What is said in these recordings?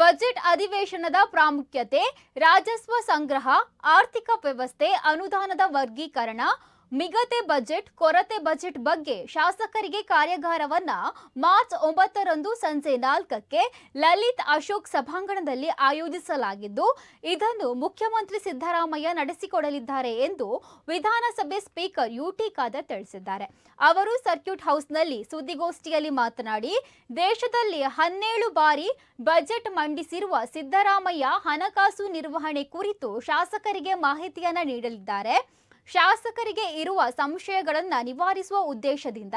Budget ಅಧಿವೇಶನದ ಪ್ರಾಮುಖ್ಯತೆ, ರಾಜಸ್ವ ಸಂಗ್ರಹ, ಆರ್ಥಿಕ ವ್ಯವಸ್ಥೆ, ಅನುದಾನದ ವರ್ಗೀಕರಣ, ಮಿಗತೆ ಬಜೆಟ್, ಕೊರತೆ ಬಜೆಟ್ ಬಗ್ಗೆ ಶಾಸಕರಿಗೆ ಕಾರ್ಯಾಗಾರವನ್ನ ಮಾರ್ಚ್ 9ರಂದು ಸಂಜೆ 4ಕ್ಕೆ ಲಲಿತ್ ಅಶೋಕ್ ಸಭಾಂಗಣದಲ್ಲಿ ಆಯೋಜಿಸಲಾಗಿದ್ದು, ಇದನ್ನು ಮುಖ್ಯಮಂತ್ರಿ ಸಿದ್ದರಾಮಯ್ಯ ನಡೆಸಿಕೊಡಲಿದ್ದಾರೆ ಎಂದು ವಿಧಾನಸಭೆ ಸ್ಪೀಕರ್ ಯುಟಿ ಖಾದರ್ ತಿಳಿಸಿದ್ದಾರೆ. ಅವರು ಸರ್ಕ್ಯೂಟ್ ಹೌಸ್ನಲ್ಲಿ ಸುದ್ದಿಗೋಷ್ಠಿಯಲ್ಲಿ ಮಾತನಾಡಿ, ದೇಶದಲ್ಲಿ 17 ಬಾರಿ ಬಜೆಟ್ ಮಂಡಿಸಿರುವ ಸಿದ್ದರಾಮಯ್ಯ ಹಣಕಾಸು ನಿರ್ವಹಣೆ ಕುರಿತು ಶಾಸಕರಿಗೆ ಮಾಹಿತಿಯನ್ನ ನೀಡಲಿದ್ದಾರೆ. ಶಾಸಕರಿಗೆ ಇರುವ ಸಂಶಯಗಳನ್ನು ನಿವಾರಿಸುವ ಉದ್ದೇಶದಿಂದ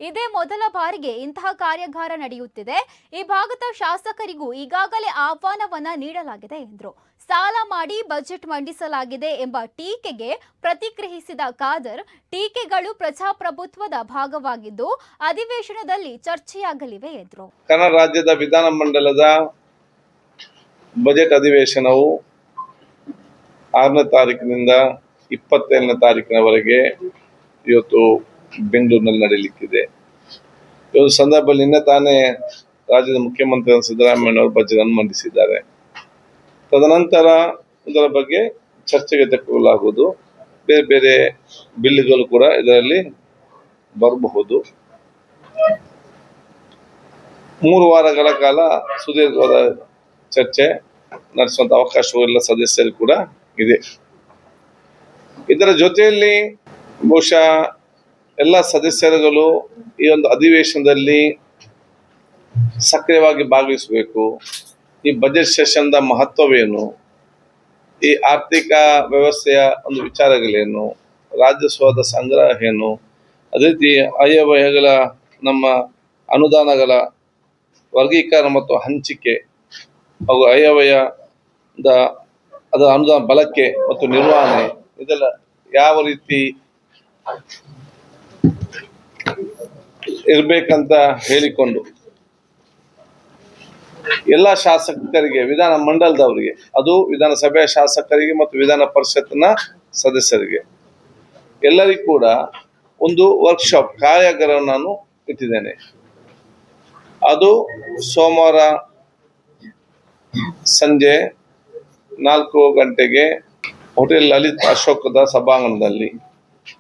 ಇದೇ ಮೊದಲ ಬಾರಿಗೆ ಇಂತಹ ಕಾರ್ಯಾಗಾರ ನಡೆಯುತ್ತಿದೆ. ಈ ಭಾಗದ ಶಾಸಕರಿಗೂ ಈಗಾಗಲೇ ಆಹ್ವಾನವನ್ನ ನೀಡಲಾಗಿದೆ ಎಂದರು. ಸಾಲ ಮಾಡಿ ಬಜೆಟ್ ಮಂಡಿಸಲಾಗಿದೆ ಎಂಬ ಟೀಕೆಗೆ ಪ್ರತಿಕ್ರಿಯಿಸಿದ ಖಾದರ್, ಟೀಕೆಗಳು ಪ್ರಜಾಪ್ರಭುತ್ವದ ಭಾಗವಾಗಿದ್ದು ಅಧಿವೇಶನದಲ್ಲಿ ಚರ್ಚೆಯಾಗಲಿವೆ ಎಂದರು. ಕರ್ನಾಟಕ ರಾಜ್ಯದ ವಿಧಾನಮಂಡಲದ ಬಜೆಟ್ ಅಧಿವೇಶನವು 6ನೇ ತಾರೀಕಿನಿಂದ 27ನೇ ತಾರೀಕಿನವರೆಗೆ ಇವತ್ತು ಬೆಂಗಳೂರಿನಲ್ಲಿ ನಡೆಯಲಿಕ್ಕಿದೆ. ಈ ಸಂದರ್ಭದಲ್ಲಿ ನಿನ್ನೆ ತಾನೇ ರಾಜ್ಯದ ಮುಖ್ಯಮಂತ್ರಿ ಸಿದ್ದರಾಮಯ್ಯ ಅವರು ಬಜೆಟ್ ಅನ್ನು ಮಂಡಿಸಿದ್ದಾರೆ. ತದನಂತರ ಇದರ ಬಗ್ಗೆ ಚರ್ಚೆಗೆ ತೆಗೆದುಕೊಳ್ಳಲಾಗುವುದು. ಬೇರೆ ಬೇರೆ ಬಿಲ್ಗಳು ಕೂಡ ಇದರಲ್ಲಿ ಬರಬಹುದು. 3 ವಾರಗಳ ಕಾಲ ಸುದೀರ್ಘವಾದ ಚರ್ಚೆ ನಡೆಸುವಂತ ಅವಕಾಶವೂ ಎಲ್ಲ ಸದಸ್ಯರು ಕೂಡ ಇದೆ. ಇದರ ಜೊತೆಯಲ್ಲಿ ಬಹುಶಃ ಎಲ್ಲ ಸದಸ್ಯರುಗಳು ಈ ಒಂದು ಅಧಿವೇಶನದಲ್ಲಿ ಸಕ್ರಿಯವಾಗಿ ಭಾಗವಹಿಸಬೇಕು. ಈ ಬಜೆಟ್ ಸೆಷನ್ದ ಮಹತ್ವವೇನು, ಈ ಆರ್ಥಿಕ ವ್ಯವಸ್ಥೆಯ ಒಂದು ವಿಚಾರಗಳೇನು, ರಾಜಸ್ವದ ಸಂಗ್ರಹ ಏನು, ಅದೇ ರೀತಿ ಆಯವ್ಯಯಗಳ ನಮ್ಮ ಅನುದಾನಗಳ ವರ್ಗೀಕರಣ ಮತ್ತು ಹಂಚಿಕೆ ಹಾಗೂ ಆಯವ್ಯಯದ ಅದರ ಅನುದಾನ ಬಳಕೆ ಮತ್ತು ನಿರ್ವಹಣೆ, ಇದೆಲ್ಲ ಯಾವ ರೀತಿ ಇರಬೇಕಂತ ಹೇಳಿಕೊಂಡು ಎಲ್ಲ ಶಾಸಕರಿಗೆ, ವಿಧಾನ ಮಂಡಲದವರಿಗೆ, ಅದು ವಿಧಾನಸಭೆಯ ಶಾಸಕರಿಗೆ ಮತ್ತು ವಿಧಾನ ಪರಿಷತ್ನ ಸದಸ್ಯರಿಗೆ ಎಲ್ಲರಿಗೂ ಕೂಡ ಒಂದು ವರ್ಕ್ಶಾಪ್ ಕಾರ್ಯಾಗಾರವನ್ನು ನಾನು ಇಟ್ಟಿದ್ದೇನೆ. ಅದು ಸೋಮವಾರ ಸಂಜೆ 4 ಗಂಟೆಗೆ ಹೋಟೆಲ್ ಲಲಿತ್ ಅಶೋಕದ ಸಭಾಂಗಣದಲ್ಲಿ